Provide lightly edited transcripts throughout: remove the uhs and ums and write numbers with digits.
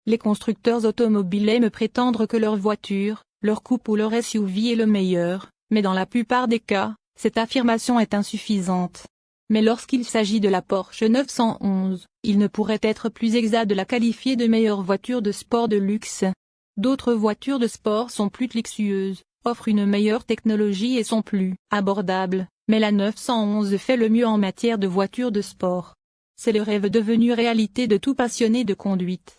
Les constructeurs automobiles aiment prétendre que leur voiture, leur coupe ou leur SUV est le meilleur, mais dans la plupart des cas, cette affirmation est insuffisante. Mais lorsqu'il s'agit de la Porsche 911, il ne pourrait être plus exact de la qualifier de meilleure voiture de sport de luxe. D'autres voitures de sport sont plus luxueuses, offrent une meilleure technologie et sont plus abordables, mais la 911 fait le mieux en matière de voitures de sport. C'est le rêve devenu réalité de tout passionné de conduite.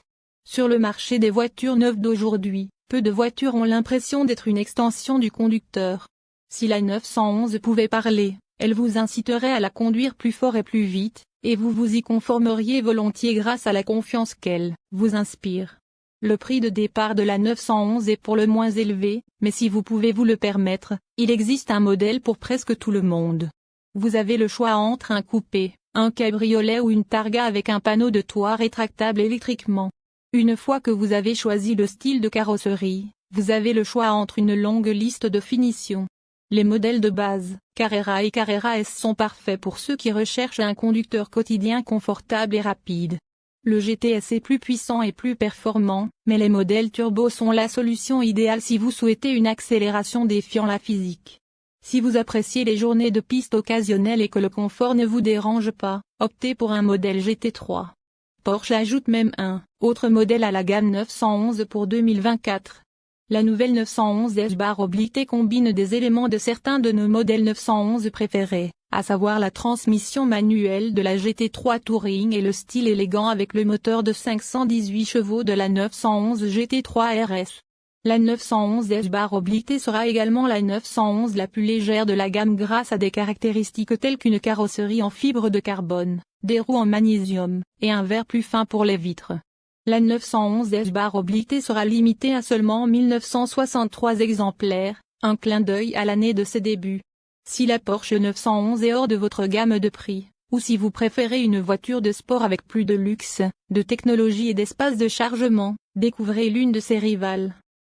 Sur le marché des voitures neuves d'aujourd'hui, peu de voitures ont l'impression d'être une extension du conducteur. Si la 911 pouvait parler, elle vous inciterait à la conduire plus fort et plus vite, et vous vous y conformeriez volontiers grâce à la confiance qu'elle vous inspire. Le prix de départ de la 911 est pour le moins élevé, mais si vous pouvez vous le permettre, il existe un modèle pour presque tout le monde. Vous avez le choix entre un coupé, un cabriolet ou une targa avec un panneau de toit rétractable électriquement. Une fois que vous avez choisi le style de carrosserie, vous avez le choix entre une longue liste de finitions. Les modèles de base, Carrera et Carrera S sont parfaits pour ceux qui recherchent un conducteur quotidien confortable et rapide. Le GTS est plus puissant et plus performant, mais les modèles turbo sont la solution idéale si vous souhaitez une accélération défiant la physique. Si vous appréciez les journées de piste occasionnelles et que le confort ne vous dérange pas, optez pour un modèle GT3. Porsche ajoute même un autre modèle à la gamme 911 pour 2024. La nouvelle 911 S/T combine des éléments de certains de nos modèles 911 préférés, à savoir la transmission manuelle de la GT3 Touring et le style élégant avec le moteur de 518 chevaux de la 911 GT3 RS. La 911 S/T sera également la 911 la plus légère de la gamme grâce à des caractéristiques telles qu'une carrosserie en fibre de carbone, des roues en magnésium, et un verre plus fin pour les vitres. La 911 S/T sera limitée à seulement 1963 exemplaires, un clin d'œil à l'année de ses débuts. Si la Porsche 911 est hors de votre gamme de prix, ou si vous préférez une voiture de sport avec plus de luxe, de technologie et d'espace de chargement, découvrez l'une de ses rivales.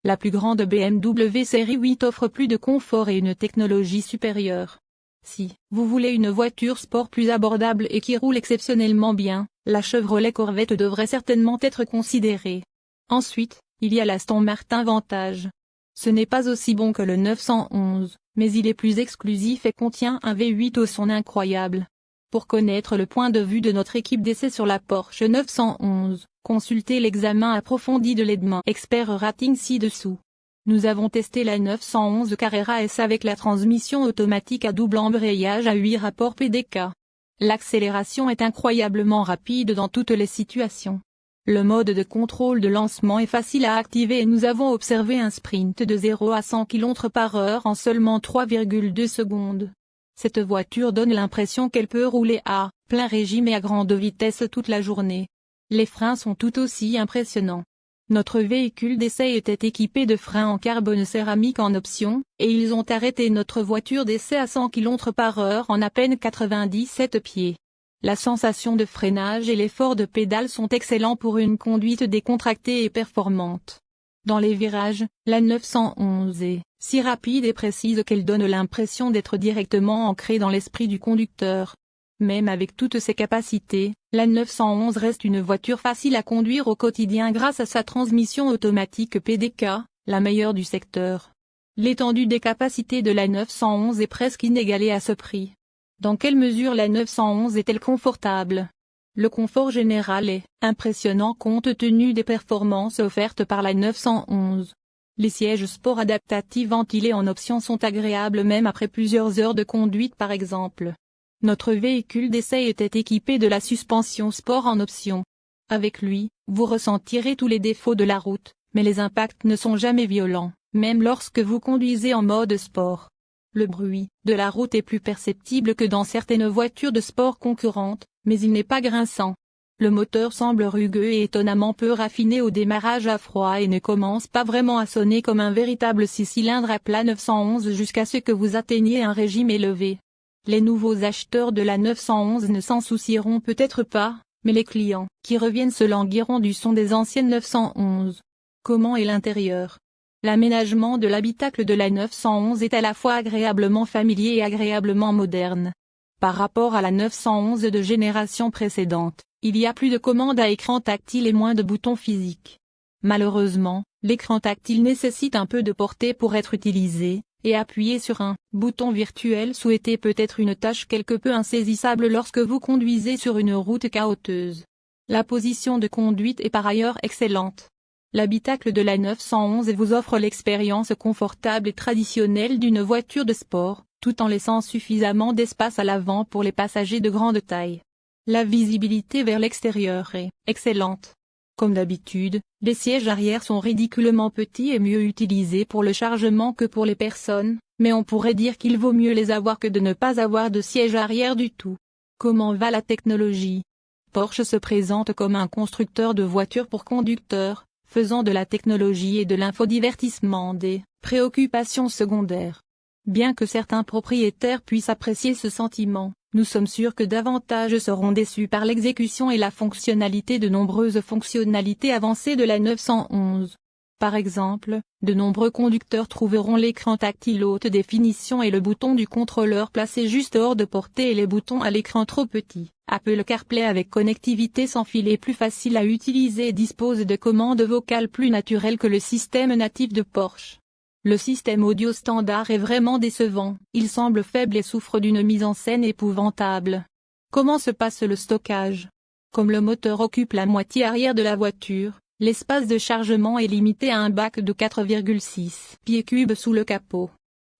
La plus grande BMW série 8 offre plus de confort et une technologie supérieure. Si vous voulez une voiture sport plus abordable et qui roule exceptionnellement bien, la Chevrolet Corvette devrait certainement être considérée. Ensuite, il y a l'Aston Martin Vantage. Ce n'est pas aussi bon que le 911, mais il est plus exclusif et contient un V8 au son incroyable. Pour connaître le point de vue de notre équipe d'essai sur la Porsche 911, consultez l'examen approfondi de l'Edman Expert Rating ci-dessous. Nous avons testé la 911 Carrera S avec la transmission automatique à double embrayage à 8 rapports PDK. L'accélération est incroyablement rapide dans toutes les situations. Le mode de contrôle de lancement est facile à activer et nous avons observé un sprint de 0 à 100 km/h en seulement 3,2 secondes. Cette voiture donne l'impression qu'elle peut rouler à plein régime et à grande vitesse toute la journée. Les freins sont tout aussi impressionnants. Notre véhicule d'essai était équipé de freins en carbone céramique en option, et ils ont arrêté notre voiture d'essai à 100 km/h en à peine 97 pieds. La sensation de freinage et l'effort de pédale sont excellents pour une conduite décontractée et performante. Dans les virages, la 911 est si rapide et précise qu'elle donne l'impression d'être directement ancrée dans l'esprit du conducteur. Même avec toutes ses capacités, la 911 reste une voiture facile à conduire au quotidien grâce à sa transmission automatique PDK, la meilleure du secteur. L'étendue des capacités de la 911 est presque inégalée à ce prix. Dans quelle mesure la 911 est-elle confortable? Le confort général est impressionnant compte tenu des performances offertes par la 911. Les sièges sport adaptatifs ventilés en option sont agréables même après plusieurs heures de conduite par exemple. Notre véhicule d'essai était équipé de la suspension sport en option. Avec lui, vous ressentirez tous les défauts de la route, mais les impacts ne sont jamais violents, même lorsque vous conduisez en mode sport. Le bruit de la route est plus perceptible que dans certaines voitures de sport concurrentes, mais il n'est pas grinçant. Le moteur semble rugueux et étonnamment peu raffiné au démarrage à froid et ne commence pas vraiment à sonner comme un véritable 6 cylindres à plat 911 jusqu'à ce que vous atteigniez un régime élevé. Les nouveaux acheteurs de la 911 ne s'en soucieront peut-être pas, mais les clients qui reviennent se languiront du son des anciennes 911. Comment est l'intérieur? L'aménagement de l'habitacle de la 911 est à la fois agréablement familier et agréablement moderne. Par rapport à la 911 de génération précédente, Il y a plus de commandes à écran tactile et moins de boutons physiques. Malheureusement, l'écran tactile nécessite un peu de portée pour être utilisé, et appuyer sur un bouton virtuel souhaité peut être une tâche quelque peu insaisissable lorsque vous conduisez sur une route chaotique. La position de conduite est par ailleurs excellente. L'habitacle de la 911 vous offre l'expérience confortable et traditionnelle d'une voiture de sport, tout en laissant suffisamment d'espace à l'avant pour les passagers de grande taille. La visibilité vers l'extérieur est excellente. Comme d'habitude, les sièges arrière sont ridiculement petits et mieux utilisés pour le chargement que pour les personnes, mais on pourrait dire qu'il vaut mieux les avoir que de ne pas avoir de siège arrière du tout. Comment va la technologie? Porsche se présente comme un constructeur de voitures pour conducteurs, faisant de la technologie et de l'infodivertissement des préoccupations secondaires. Bien que certains propriétaires puissent apprécier ce sentiment, nous sommes sûrs que davantage seront déçus par l'exécution et la fonctionnalité de nombreuses fonctionnalités avancées de la 911. Par exemple, de nombreux conducteurs trouveront l'écran tactile haute définition et le bouton du contrôleur placé juste hors de portée et les boutons à l'écran trop petits. Apple CarPlay avec connectivité sans fil est plus facile à utiliser et dispose de commandes vocales plus naturelles que le système natif de Porsche. Le système audio standard est vraiment décevant, il semble faible et souffre d'une mise en scène épouvantable. Comment se passe le stockage? Comme le moteur occupe la moitié arrière de la voiture, l'espace de chargement est limité à un bac de 4,6 pieds cubes sous le capot.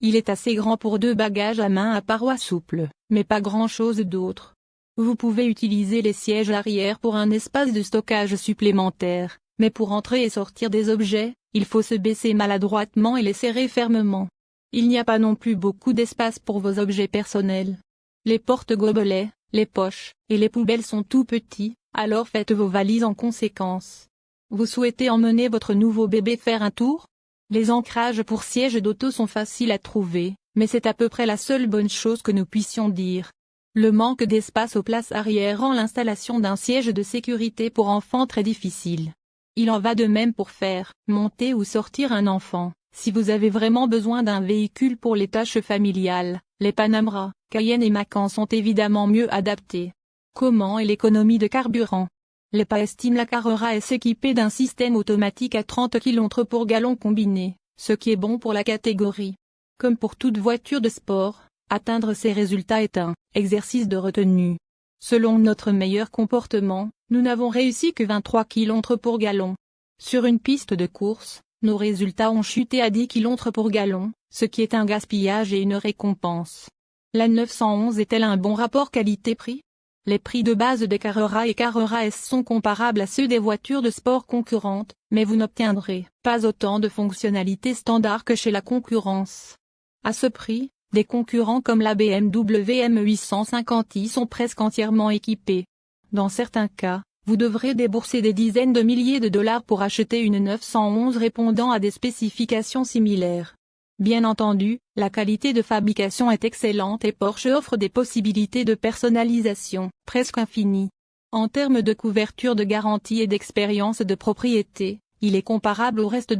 Il est assez grand pour 2 bagages à main à parois souples, mais pas grand-chose d'autre. Vous pouvez utiliser les sièges arrière pour un espace de stockage supplémentaire, mais pour entrer et sortir des objets, il faut se baisser maladroitement et les serrer fermement. Il n'y a pas non plus beaucoup d'espace pour vos objets personnels. Les porte-gobelets, les poches, et les poubelles sont tout petits, alors faites vos valises en conséquence. Vous souhaitez emmener votre nouveau bébé faire un tour? Les ancrages pour sièges d'auto sont faciles à trouver, mais c'est à peu près la seule bonne chose que nous puissions dire. Le manque d'espace aux places arrière rend l'installation d'un siège de sécurité pour enfants très difficile. Il en va de même pour faire monter ou sortir un enfant. Si vous avez vraiment besoin d'un véhicule pour les tâches familiales, les Panamera, Cayenne et Macan sont évidemment mieux adaptés. Comment est l'économie de carburant? L'EPA estime la Carrera S équipée d'un système automatique à 30 km pour gallon combiné, ce qui est bon pour la catégorie. Comme pour toute voiture de sport, atteindre ces résultats est un exercice de retenue. Selon notre meilleur comportement, nous n'avons réussi que 23 km pour gallon. Sur une piste de course, nos résultats ont chuté à 10 km pour gallon, ce qui est un gaspillage et une récompense. La 911 est-elle un bon rapport qualité-prix? Les prix de base des Carrera et Carrera S sont comparables à ceux des voitures de sport concurrentes, mais vous n'obtiendrez pas autant de fonctionnalités standards que chez la concurrence. À ce prix, des concurrents comme la BMW M850i sont presque entièrement équipés. Dans certains cas, vous devrez débourser des dizaines de milliers de dollars pour acheter une 911 répondant à des spécifications similaires. Bien entendu, la qualité de fabrication est excellente et Porsche offre des possibilités de personnalisation presque infinies. En termes de couverture de garantie et d'expérience de propriété, il est comparable au reste de